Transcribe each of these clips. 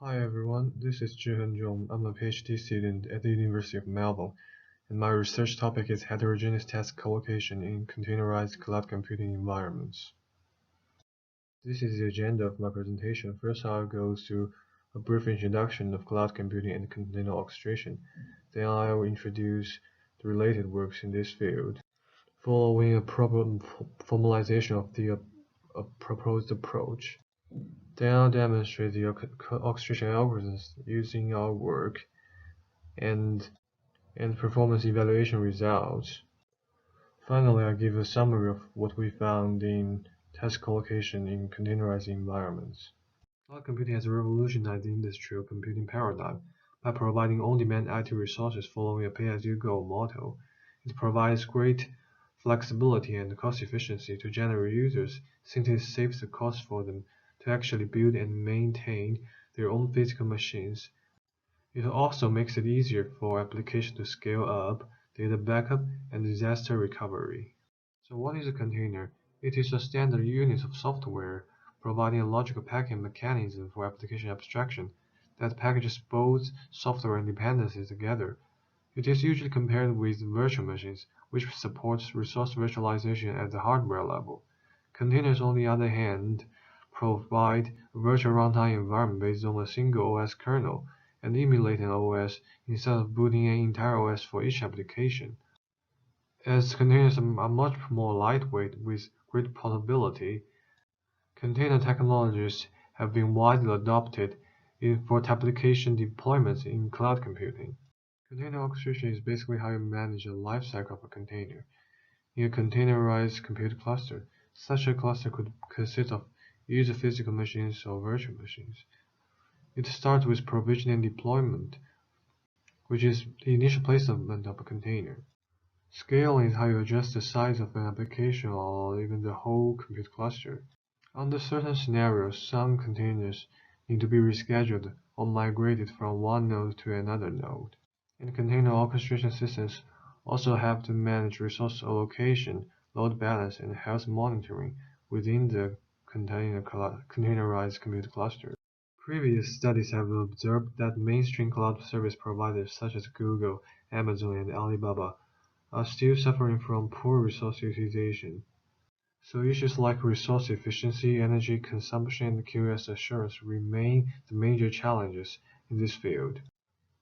Hi everyone, this is Zhong. I'm a PhD student at the University of Melbourne, and my research topic is heterogeneous task collocation in containerized cloud computing environments. This is the agenda of my presentation. First, I'll go through a brief introduction of cloud computing and container orchestration. Then I'll introduce the related works in this field, following a proper formalization of the proposed approach. Then I'll demonstrate the orchestration algorithms used in our work and performance evaluation results. Finally, I'll give a summary of what we found in task collocation in containerized environments. Cloud computing has revolutionized the industrial computing paradigm by providing on-demand IT resources following a pay-as-you-go model. It provides great flexibility and cost efficiency to general users, since it saves the cost for them to actually build and maintain their own physical machines. It also makes it easier for applications to scale up, data backup, and disaster recovery. So what is a container? It is a standard unit of software providing a logical packaging mechanism for application abstraction that packages both software and dependencies together. It is usually compared with virtual machines, which supports resource virtualization at the hardware level. Containers, on the other hand, provide a virtual runtime environment based on a single OS kernel and emulate an OS instead of booting an entire OS for each application. As containers are much more lightweight with great portability, container technologies have been widely adopted for application deployments in cloud computing. Container orchestration is basically how you manage the lifecycle of a container. In a containerized compute cluster, such a cluster could consist of either physical machines or virtual machines. It starts with provisioning and deployment, which is the initial placement of a container. Scaling is how you adjust the size of an application or even the whole compute cluster. Under certain scenarios, some containers need to be rescheduled or migrated from one node to another node. And container orchestration systems also have to manage resource allocation, load balance, and health monitoring within the containerized compute cluster. Previous studies have observed that mainstream cloud service providers such as Google, Amazon, and Alibaba are still suffering from poor resource utilization. So issues like resource efficiency, energy consumption, and QoS assurance remain the major challenges in this field.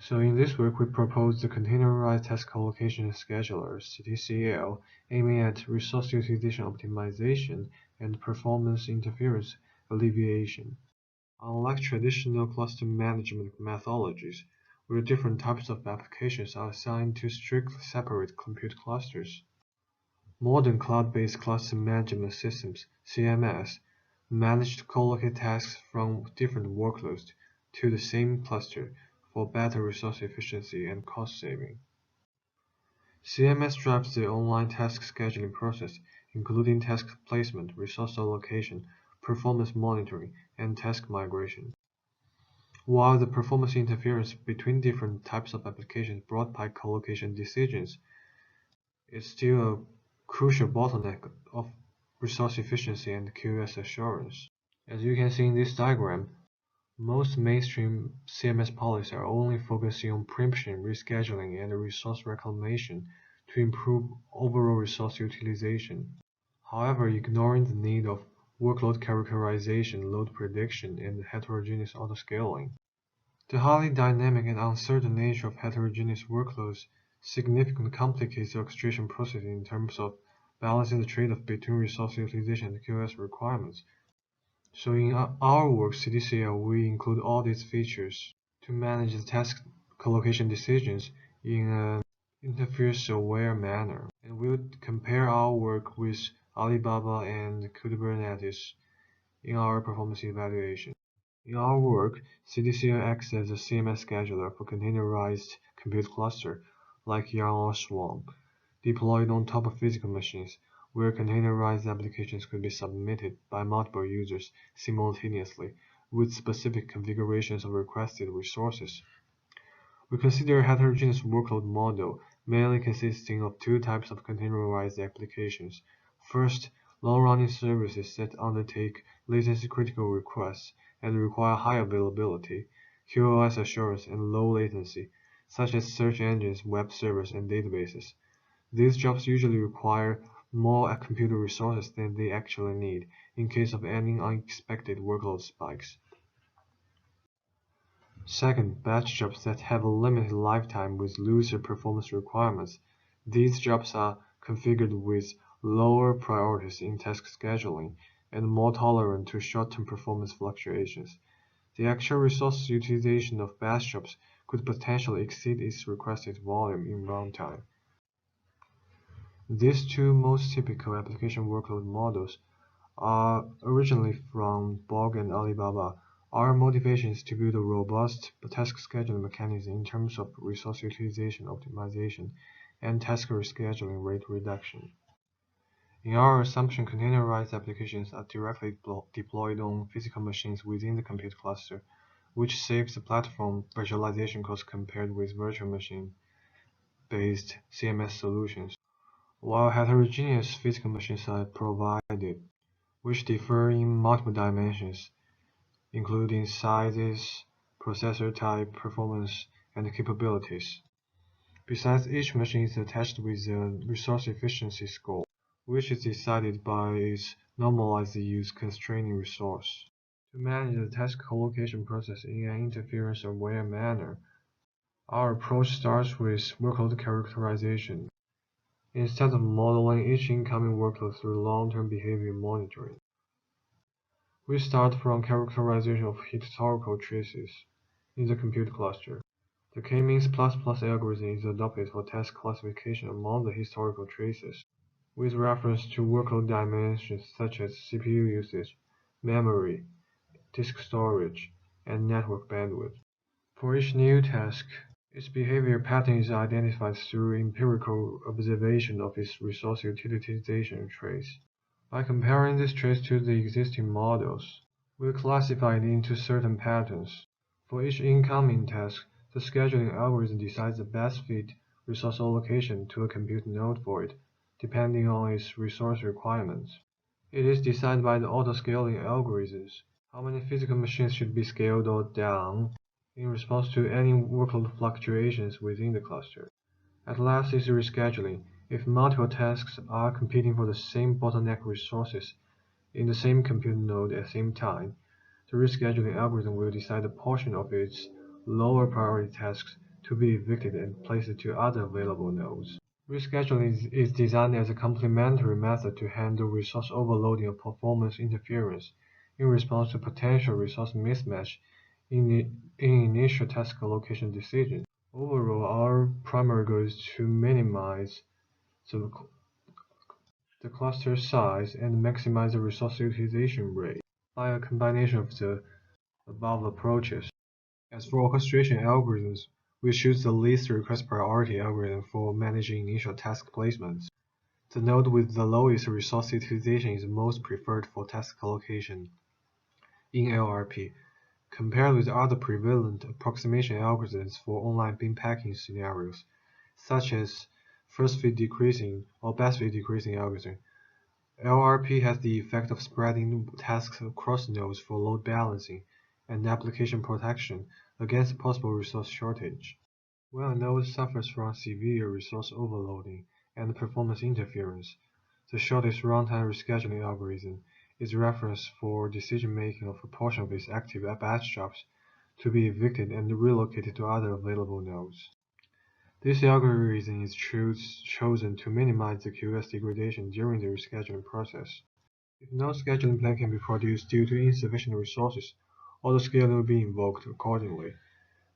So in this work, we propose the Containerized Task Collocation Scheduler (CTCL), aiming at resource utilization optimization and performance interference alleviation. Unlike traditional cluster management methodologies, where different types of applications are assigned to strictly separate compute clusters, modern cloud-based cluster management systems (CMS) manage to collocate tasks from different workloads to the same cluster for better resource efficiency and cost saving. CMS drives the online task scheduling process, including task placement, resource allocation, performance monitoring, and task migration. While the performance interference between different types of applications brought by collocation decisions is still a crucial bottleneck of resource efficiency and QoS assurance. As you can see in this diagram, most mainstream CMS policies are only focusing on preemption, rescheduling, and resource reclamation to improve overall resource utilization. However, ignoring the need of workload characterization, load prediction, and heterogeneous autoscaling. The highly dynamic and uncertain nature of heterogeneous workloads significantly complicates the orchestration process in terms of balancing the trade-off between resource utilization and QoS requirements. So in our work, CTCL, we include all these features to manage the task collocation decisions in an interface-aware manner. And we'll compare our work with Alibaba and Kubernetes in our performance evaluation. In our work, CTCL acts as a CMS scheduler for containerized compute cluster like Zhong or Zhong, deployed on top of physical machines, where containerized applications could be submitted by multiple users simultaneously with specific configurations of requested resources. We consider a heterogeneous workload model, mainly consisting of two types of containerized applications. First, long-running services that undertake latency-critical requests and require high availability, QoS assurance, and low latency, such as search engines, web servers, and databases. These jobs usually require more computer resources than they actually need in case of any unexpected workload spikes. Second, batch jobs that have a limited lifetime with looser performance requirements. These jobs are configured with lower priorities in task scheduling and more tolerant to short-term performance fluctuations. The actual resource utilization of batch jobs could potentially exceed its requested volume in runtime. These two most typical application workload models are originally from Borg and Alibaba. Our motivation is to build a robust task scheduling mechanism in terms of resource utilization optimization and task rescheduling rate reduction. In our assumption, containerized applications are directly deployed on physical machines within the compute cluster, which saves the platform virtualization costs compared with virtual machine-based CMS solutions, while heterogeneous physical machines are provided, which differ in multiple dimensions, including sizes, processor type, performance, and capabilities. Besides, each machine is attached with a resource efficiency score, which is decided by its normalized use constraining resource. To manage the task allocation process in an interference-aware manner, our approach starts with workload characterization, instead of modeling each incoming workload through long-term behavior monitoring. We start from characterization of historical traces in the compute cluster. The k-means ++ algorithm is adopted for task classification among the historical traces, with reference to workload dimensions such as CPU usage, memory, disk storage, and network bandwidth. For each new task, its behavior pattern is identified through empirical observation of its resource utilization trace. By comparing this trace to the existing models, we classify it into certain patterns. For each incoming task, the scheduling algorithm decides the best fit resource allocation to a compute node for it, depending on its resource requirements. It is decided by the auto-scaling algorithms how many physical machines should be scaled or down in response to any workload fluctuations within the cluster. At last is rescheduling. If multiple tasks are competing for the same bottleneck resources in the same compute node at the same time, the rescheduling algorithm will decide a portion of its lower priority tasks to be evicted and placed to other available nodes. Rescheduling is designed as a complementary method to handle resource overloading or performance interference in response to potential resource mismatch in initial task allocation decisions. Overall, our primary goal is to minimize the cluster size and maximize the resource utilization rate by a combination of the above approaches. As for orchestration algorithms, we choose the least request priority algorithm for managing initial task placements. The node with the lowest resource utilization is most preferred for task allocation in LRP, compared with other prevalent approximation algorithms for online bin packing scenarios, such as first fit decreasing or best fit decreasing algorithm. LRP has the effect of spreading tasks across nodes for load balancing and application protection against possible resource shortage. When a node suffers from severe resource overloading and performance interference, the shortest runtime rescheduling algorithm is referenced for decision-making of a portion of its active batch jobs to be evicted and relocated to other available nodes. This algorithm is chosen to minimize the QoS degradation during the rescheduling process. If no scheduling plan can be produced due to insufficient resources, autoscaling will be invoked accordingly.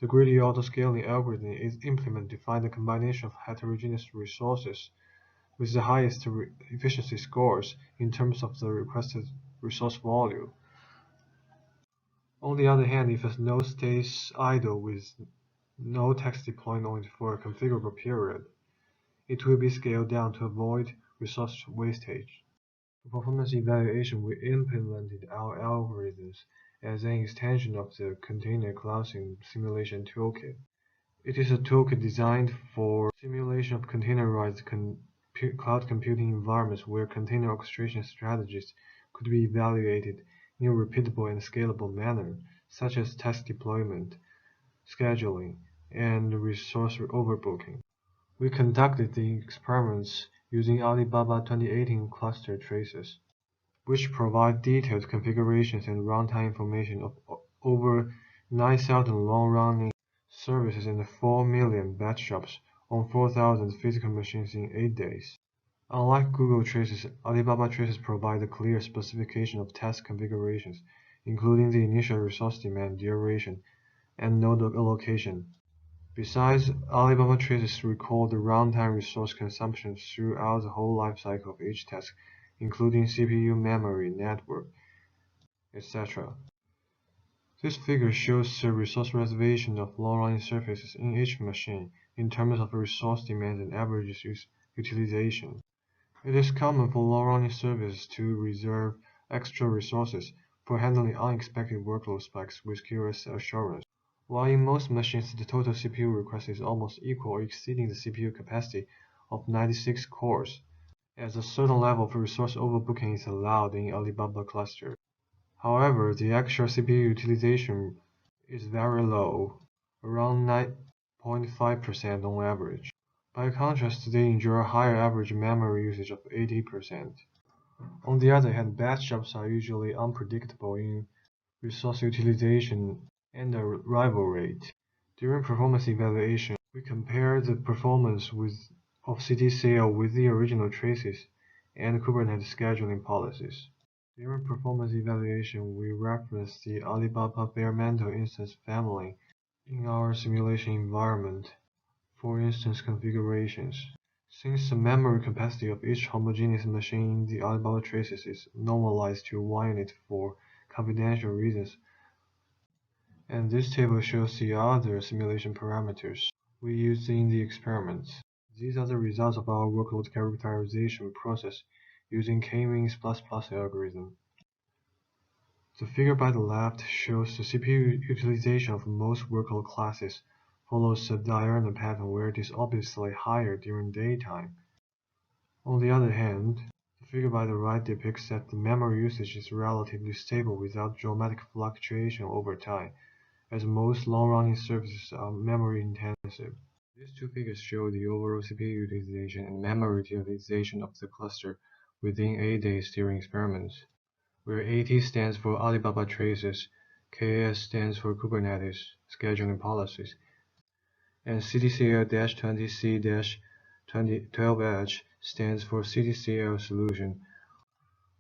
The greedy autoscaling algorithm is implemented to find a combination of heterogeneous resources with the highest efficiency scores in terms of the requested resource volume. On the other hand, if a node stays idle with no task deployed on it for a configurable period, it will be scaled down to avoid resource wastage. For performance evaluation, we implemented our algorithms as an extension of the Container Clustering Simulation Toolkit. It is a toolkit designed for simulation of containerized cloud computing environments where container orchestration strategies could be evaluated in a repeatable and scalable manner, such as task deployment, scheduling, and resource overbooking. We conducted the experiments using Alibaba 2018 cluster traces, which provide detailed configurations and runtime information of over 9,000 long-running services and 4 million batch jobs on 4,000 physical machines in 8 days. Unlike Google Traces, Alibaba Traces provide a clear specification of task configurations, including the initial resource demand, duration, and node allocation. Besides, Alibaba Traces record the runtime resource consumption throughout the whole lifecycle of each task, including CPU, memory, network, etc. This figure shows the resource reservation of long-running services in each machine in terms of resource demand and average utilization. It is common for long-running services to reserve extra resources for handling unexpected workload spikes with QoS assurance, while in most machines the total CPU request is almost equal or exceeding the CPU capacity of 96 cores, as a certain level of resource overbooking is allowed in Alibaba cluster. However, the actual CPU utilization is very low, around 9.5% on average. By contrast, they enjoy a higher average memory usage of 80%. On the other hand, batch jobs are usually unpredictable in resource utilization and arrival rate. During performance evaluation, we compare the performance of CTCL with the original traces and Kubernetes scheduling policies. During performance evaluation, we reference the Alibaba bare metal instance family in our simulation environment for instance configurations. Since the memory capacity of each homogeneous machine in the Alibaba traces is normalized to 1 unit for confidential reasons, and this table shows the other simulation parameters we used in the experiments. These are the results of our workload characterization process using K-means algorithm. The figure by the left shows the CPU utilization of most workload classes follows a diurnal pattern where it is obviously higher during daytime. On the other hand, the figure by the right depicts that the memory usage is relatively stable without dramatic fluctuation over time, as most long-running services are memory-intensive. These two figures show the overall CPU utilization and memory utilization of the cluster within 8 days during experiments, where AT stands for Alibaba Traces, KAS stands for Kubernetes scheduling policies, and CTCL-20C-2012H stands for CTCL solution,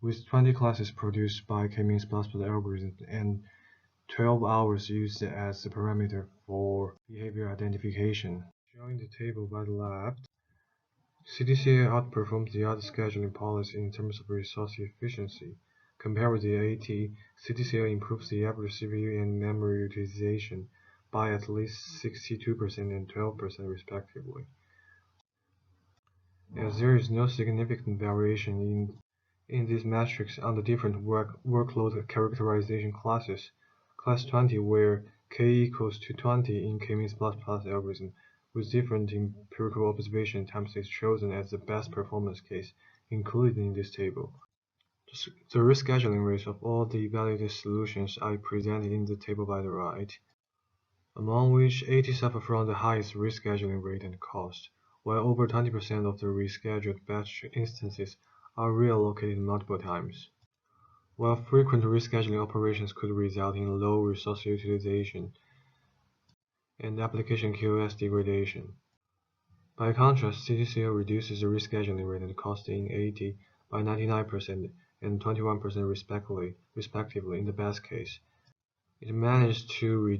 with 20 classes produced by K-means algorithm and 12 hours used as the parameter for behavior identification. Showing the table by the left, CTCL outperforms the other scheduling policy in terms of resource efficiency. Compared with the AT, CTCL improves the average CPU and memory utilization by at least 62% and 12% respectively. As there is no significant variation in these metrics on the different workload characterization classes, class 20 where k equals to 20 in K-means algorithm with different empirical observation times is chosen as the best performance case included in this table. The rescheduling rates of all the evaluated solutions are presented in the table by the right, among which 80 suffer from the highest rescheduling rate and cost, while over 20% of the rescheduled batch instances are reallocated multiple times. While frequent rescheduling operations could result in low resource utilization and application QoS degradation. By contrast, CTCL reduces the rescheduling rate and cost in AT by 99% and 21% respectively in the best case. It managed to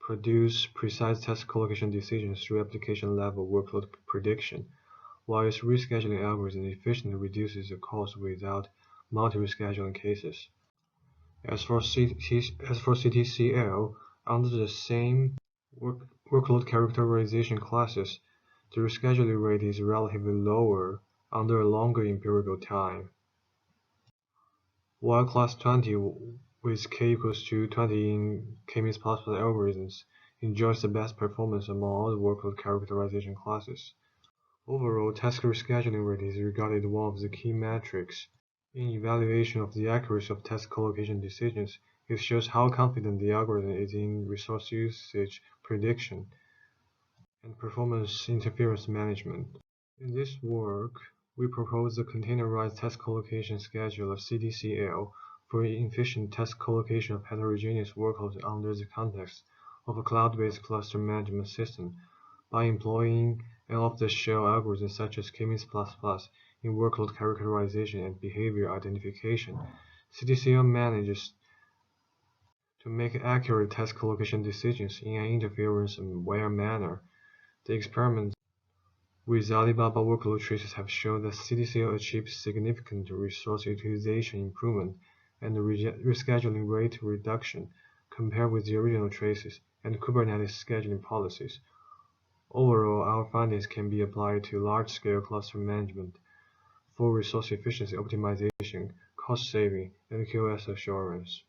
produce precise task collocation decisions through application-level workload prediction, while its rescheduling algorithm efficiently reduces the cost without multi-rescheduling cases. As for CTCL, under the same workload characterization classes, the rescheduling rate is relatively lower under a longer empirical time. While class 20 with k equals to 20 in K-means algorithms enjoys the best performance among all the workload characterization classes. Overall, task rescheduling rate is regarded one of the key metrics in evaluation of the accuracy of task collocation decisions It shows how confident the algorithm is in resource usage prediction and performance interference management. In this work, we propose the Containerized Test Collocation Scheduler (CTCL) for efficient test collocation of heterogeneous workloads under the context of a cloud-based cluster management system by employing an off-the-shelf algorithm such as K-means++ in workload characterization and behavior identification. CTCL manages to make accurate test collocation decisions in an interference-aware manner. The experiments with Alibaba workload traces have shown that CTCL achieves significant resource utilization improvement and rescheduling rate reduction compared with the original traces and Kubernetes scheduling policies. Overall, our findings can be applied to large-scale cluster management for resource efficiency optimization, cost saving, and QoS assurance.